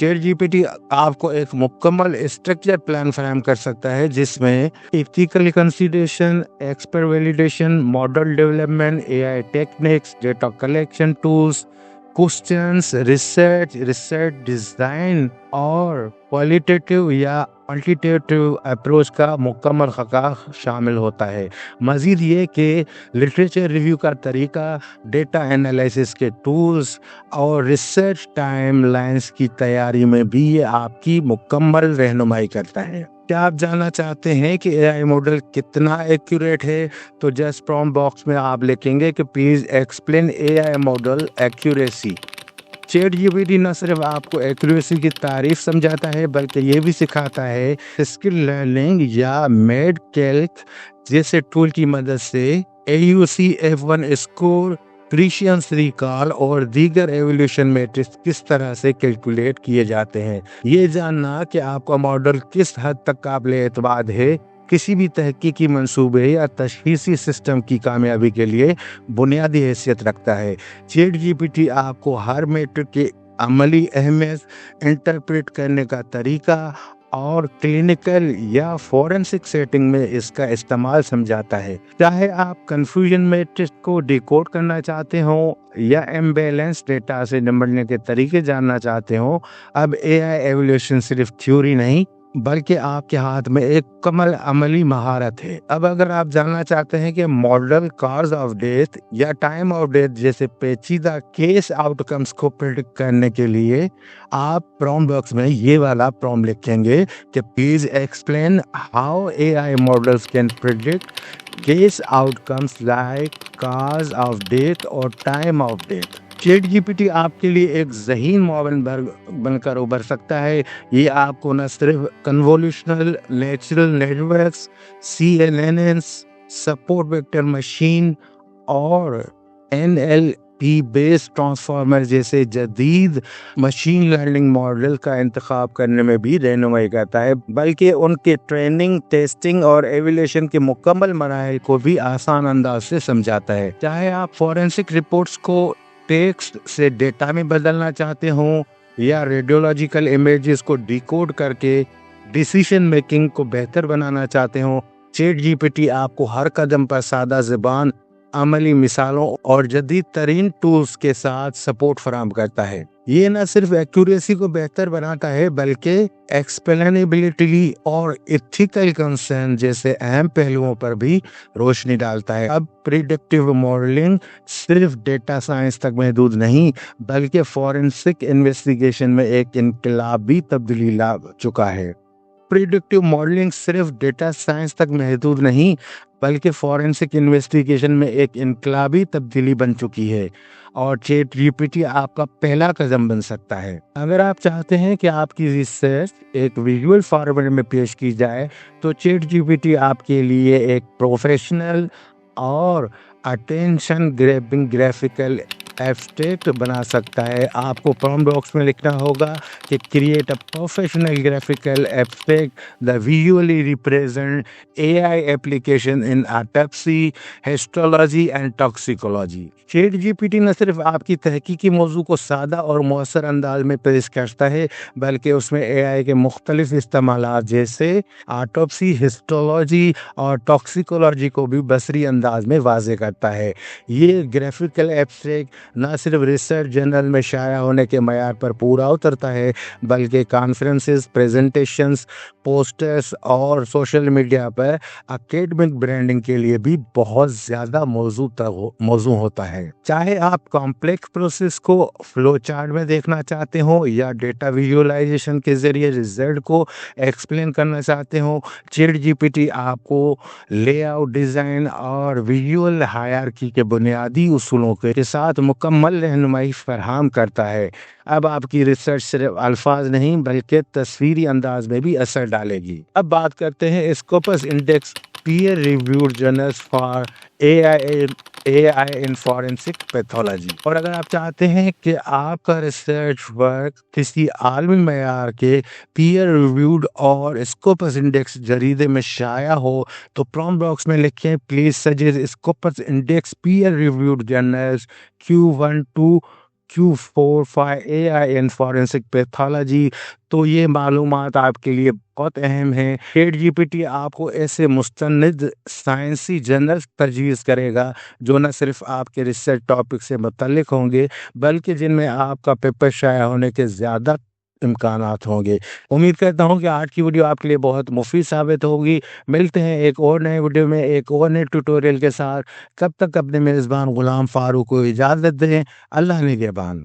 Chat G پی T آپ کو ایک مکمل اسٹرکچر پلان فراہم کر سکتا ہے جس میں ethical consideration, expert validation, model development, A I techniques, data collection tools, questions, research design اور کوالٹیٹیو یا کوانٹیٹیو اپروچ کا مکمل خاکہ شامل ہوتا ہے۔ مزید یہ کہ لٹریچر ریویو کا طریقہ، ڈیٹا انالیسس کے ٹولز اور ریسرچ ٹائم لائنز کی تیاری میں بھی یہ آپ کی مکمل رہنمائی کرتا ہے۔ کیا آپ جاننا چاہتے ہیں کہ اے آئی ماڈل کتنا ایکوریٹ ہے؟ تو جسٹ پرومپٹ باکس میں آپ لکھیں گے کہ please explain A I model accuracy. Chat G P T نہ صرف آپ کو ایکوریسی کی تعریف سمجھاتا ہے بلکہ یہ بھی سکھاتا ہے اسکل لرننگ یا میڈ کیلک جیسے ٹول کی مدد سے AUC F1 اسکور، پریشینس ریکال اور دیگر ایولیوشن میٹرکس کس طرح سے کیلکولیٹ کیے جاتے ہیں۔ یہ جاننا کہ آپ کا ماڈل کس حد تک قابل اعتماد ہے کسی بھی تحقیقی منصوبے یا تشخیصی سسٹم کی کامیابی کے لیے بنیادی حیثیت رکھتا ہے۔ چیٹ جی پی ٹی آپ کو ہر میٹرک کی عملی اہمیت، انٹرپریٹ کرنے کا طریقہ اور کلینیکل یا فورینسک سیٹنگ میں اس کا استعمال سمجھاتا ہے۔ چاہے آپ کنفیوژن میٹرکس کو ڈیکوڈ کرنا چاہتے ہوں یا امبیلنس ڈیٹا سے نمٹنے کے طریقے جاننا چاہتے ہوں، اب اے آئی ایولیوشن صرف تھیوری نہیں بلکہ آپ کے ہاتھ میں ایک کمل عملی مہارت ہے۔ اب اگر آپ جاننا چاہتے ہیں کہ ماڈل کاز آف ڈیتھ یا ٹائم آف ڈیتھ جیسے پیچیدہ کیس آؤٹ کمز کو پریڈکٹ کرنے کے لیے آپ پرومپٹ باکس میں یہ والا پرومپٹ لکھیں گے کہ please explain how A I models can predict case outcomes like cause of death اور time of death. Chat G P T آپ کے لیے ایک ذہین معاون بن کر ابھر سکتا ہے۔ یہ آپ کو نہ صرف convolutional natural networks, CNNs، support vector machine اور NLP بیسڈ ٹرانسفارمر جیسے جدید مشین لرننگ ماڈل کا انتخاب کرنے میں بھی رہنمائی کرتا ہے، بلکہ ان کے ٹریننگ، ٹیسٹنگ اور ایویلیوشن کے مکمل مراحل کو بھی آسان انداز سے سمجھاتا ہے۔ چاہے آپ فورینسک رپورٹس کو ٹیکسٹ سے ڈیٹا میں بدلنا چاہتے ہوں یا ریڈیولوجیکل امیجز کو ڈیکوڈ کر کے ڈیسیشن میکنگ کو بہتر بنانا چاہتے ہوں، چیٹ جی پی ٹی آپ کو ہر قدم پر سادہ زبان، عملی مثالوں اور جدید ترین ٹولز کے ساتھ سپورٹ فراہم کرتا ہے۔ یہ نہ صرف ایکوریسی کو بہتر بناتا ہے بلکہ ایکسپلینیبلٹی اور ایتھیکل کنسرن جیسے اہم پہلوؤں پر بھی روشنی ڈالتا ہے۔ اب پریڈکٹیو ماڈلنگ صرف ڈیٹا سائنس تک محدود نہیں بلکہ فورینسک انویسٹیگیشن میں ایک انقلابی تبدیلی لا چکا ہے۔ پریڈکٹیو ماڈلنگ صرف ڈیٹا سائنس تک محدود نہیں بلکہ فورینسک انویسٹیگیشن میں ایک انقلابی تبدیلی بن چکی ہے، اور چیٹ جی پی ٹی آپ کا پہلا قدم بن سکتا ہے۔ اگر آپ چاہتے ہیں کہ آپ کی ریسرچ ایک ویژول فارمیٹ میں پیش کی جائے تو چیٹ جی پی ٹی آپ کے لیے ایک پروفیشنل اور اٹینشن گریبنگ گرافیکل ایبسٹریکٹ بنا سکتا ہے۔ آپ کو پرومپٹ باکس میں لکھنا ہوگا کہ create a professional graphical abstract the visually represent A I application in autopsy, histology and toxicology. Chat G P T نہ صرف آپ کی تحقیقی موضوع کو سادہ اور مؤثر انداز میں پیش کرتا ہے بلکہ اس میں اے آئی کے مختلف استعمالات جیسے آٹوپسی، ہسٹولوجی اور ٹاکسیکولوجی کو بھی بصری انداز میں واضح کرتا ہے۔ یہ گرافیکل ایبسٹریکٹ نہ صرف ریسرچ جرنل میں شائع ہونے کے معیار پر پورا اترتا ہے بلکہ کانفرنسز، پریزنٹیشنز، پوسٹرز اور سوشل میڈیا پر اکیڈمک برانڈنگ کے لیے بھی بہت زیادہ موزوں ہوتا ہے۔ چاہے آپ کمپلیکس پروسیس کو فلو چارٹ میں دیکھنا چاہتے ہوں یا ڈیٹا ویژولائزیشن کے ذریعے رزلٹ کو ایکسپلین کرنا چاہتے ہوں، چیٹ جی پی ٹی آپ کو لے آؤٹ، ڈیزائن اور ویژول ہائرارکی کے بنیادی اصولوں کے ساتھ مکمل رہنمائی فراہم کرتا ہے۔ اب آپ کی ریسرچ صرف الفاظ نہیں بلکہ تصویری انداز میں بھی اثر ڈالے گی۔ اب بات کرتے ہیں Scopus index peer reviewed journals for A I in forensic pathology. اور اگر آپ چاہتے ہیں کہ آپ کا ریسرچ ورک کسی عالمی معیار کے پیئر ریویوڈ اور اسکوپس انڈیکس جریدے میں شائع ہو تو پرومپٹ باکس میں لکھیں please suggest Scopus index peer reviewed journals Q1 to Q45 AI in Forensic Pathology. تو یہ معلومات آپ کے لیے بہت اہم ہیں۔ چیٹ جی پی ٹی آپ کو ایسے مستند سائنسی جرنلز تجویز کرے گا جو نہ صرف آپ کے ریسرچ ٹاپک سے متعلق ہوں گے بلکہ جن میں آپ کا پیپر شائع ہونے کے زیادہ امکانات ہوں گے۔ امید کرتا ہوں کہ آج کی ویڈیو آپ کے لیے بہت مفید ثابت ہوگی۔ ملتے ہیں ایک اور نئے ویڈیو میں ایک اور نئے ٹیوٹوریل کے ساتھ۔ کب تک اپنے میزبان غلام فاروق کو اجازت دیں۔ اللہ نگہبان۔